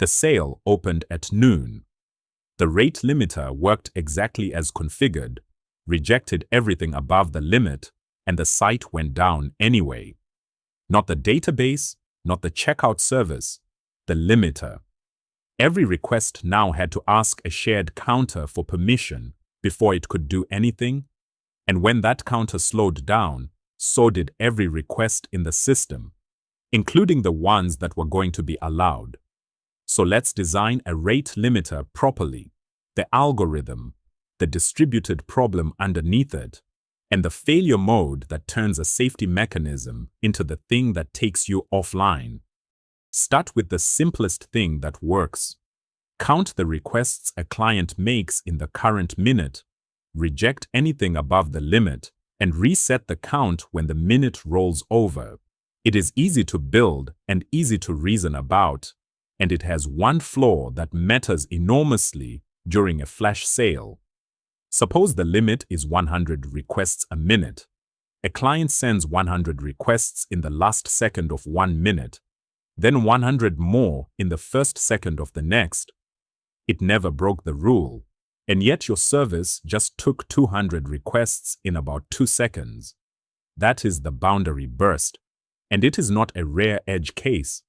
The sale opened at noon. The rate limiter worked exactly as configured, rejected everything above the limit, and the site went down anyway. Not the database, not the checkout service, the limiter. Every request now had to ask a shared counter for permission before it could do anything, and when that counter slowed down, so did every request in the system, including the ones that were going to be allowed. So let's design a rate limiter properly, the algorithm, the distributed problem underneath it, and the failure mode that turns a safety mechanism into the thing that takes you offline. Start with the simplest thing that works. Count the requests a client makes in the current minute, reject anything above the limit, and reset the count when the minute rolls over. It is easy to build and easy to reason about, and it has one flaw that matters enormously during a flash sale. Suppose the limit is 100 requests a minute. A client sends 100 requests in the last second of 1 minute, then 100 more in the first second of the next. It never broke the rule, and yet your service just took 200 requests in about 2 seconds. That is the boundary burst, and it is not a rare edge case.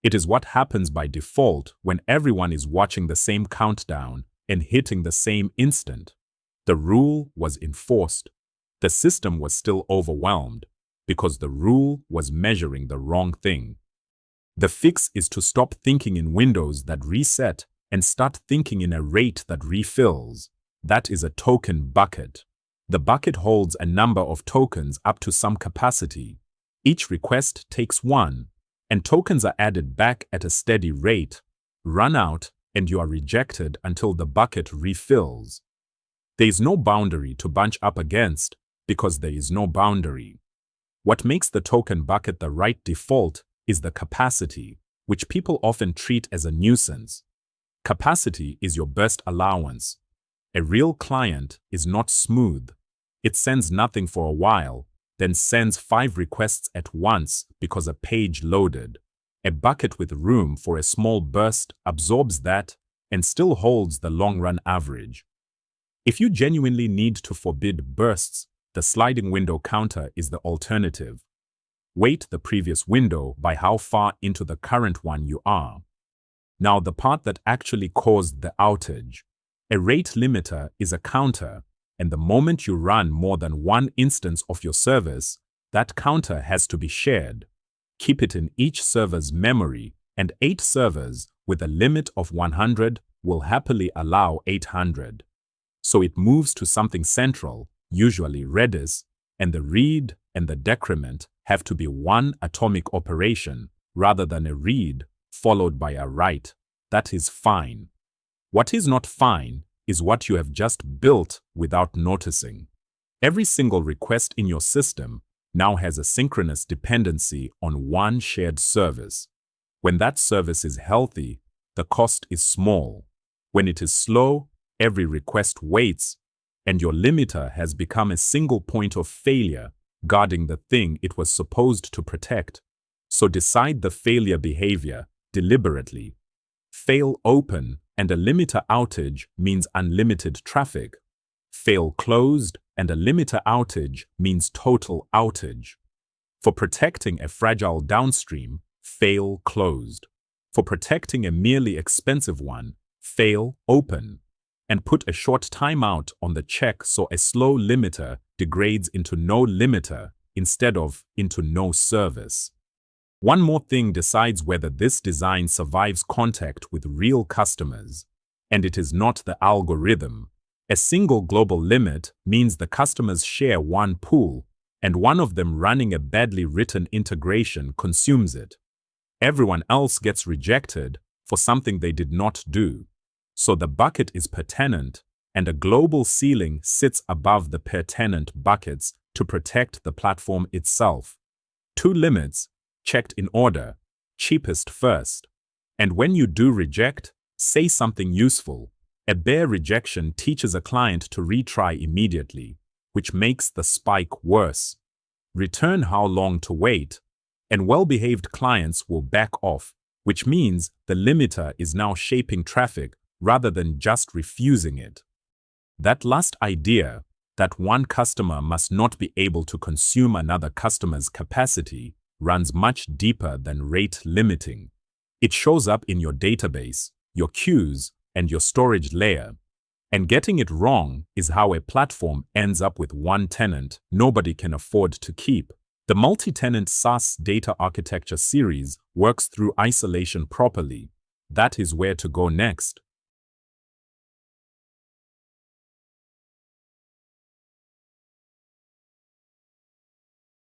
It is what happens by default when everyone is watching the same countdown and hitting the same instant. The rule was enforced. The system was still overwhelmed because the rule was measuring the wrong thing. The fix is to stop thinking in windows that reset and start thinking in a rate that refills. That is a token bucket. The bucket holds a number of tokens up to some capacity. Each request takes one, and tokens are added back at a steady rate, run out, and you are rejected until the bucket refills. There is no boundary to bunch up against because there is no boundary. What makes the token bucket the right default is the capacity, which people often treat as a nuisance. Capacity is your burst allowance. A real client is not smooth. It sends nothing for a while, then sends 5 requests at once because a page loaded. A bucket with room for a small burst absorbs that and still holds the long-run average. If you genuinely need to forbid bursts, the sliding window counter is the alternative. Weight the previous window by how far into the current one you are. Now the part that actually caused the outage. A rate limiter is a counter, and the moment you run more than one instance of your service, that counter has to be shared. Keep it in each server's memory, and 8 servers with a limit of 100 will happily allow 800. So it moves to something central, usually Redis, and the read and the decrement have to be one atomic operation rather than a read followed by a write. That is fine. What is not fine is what you have just built without noticing. Every single request in your system now has a synchronous dependency on one shared service. When that service is healthy, the cost is small. When it is slow, every request waits, and your limiter has become a single point of failure, guarding the thing it was supposed to protect. So decide the failure behavior deliberately. Fail open and a limiter outage means unlimited traffic. Fail closed and a limiter outage means total outage. For protecting a fragile downstream, fail closed. For protecting a merely expensive one, fail open. And put a short timeout on the check so a slow limiter degrades into no limiter instead of into no service. One more thing decides whether this design survives contact with real customers, and it is not the algorithm. A single global limit means the customers share one pool, and one of them running a badly written integration consumes it. Everyone else gets rejected for something they did not do. So the bucket is per-tenant, and a global ceiling sits above the per-tenant buckets to protect the platform itself. 2 limits, checked in order, cheapest first. And when you do reject, say something useful. A bare rejection teaches a client to retry immediately, which makes the spike worse. Return how long to wait, and well-behaved clients will back off which means the limiter is now shaping traffic rather than just refusing it. That last idea, that one customer must not be able to consume another customer's capacity, runs much deeper than rate limiting. It shows up in your database, your queues, and your storage layer. And getting it wrong is how a platform ends up with one tenant nobody can afford to keep. The multi-tenant SaaS data architecture series works through isolation properly. That is where to go next.